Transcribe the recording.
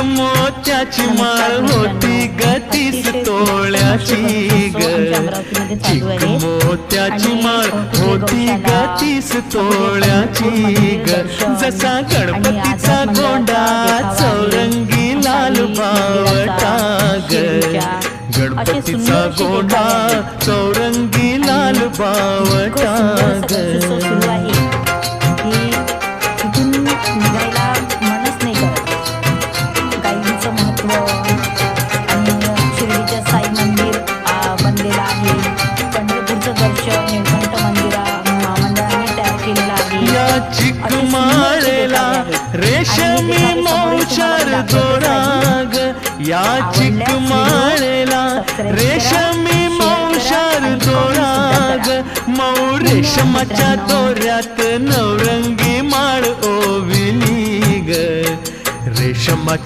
मोत्याची माळ होती ग 30 तोळ्याची ग, चिक मोत्याची माळ होती ग 30 तोळ्याची ग, जसा गणपतीचा गोंडा चौरंगी लाल बावटा ग, गणपतीचा गोंडा चौरंगी लाल बावटा ग. चिक माळेला रेशमी मौचार दोराग, या चिक माळेला रेशमी मौचार दोराग, मऊ रेशमाच्या दोऱ्यात नवरंगी माळ ओविली ग, रेशमाच्या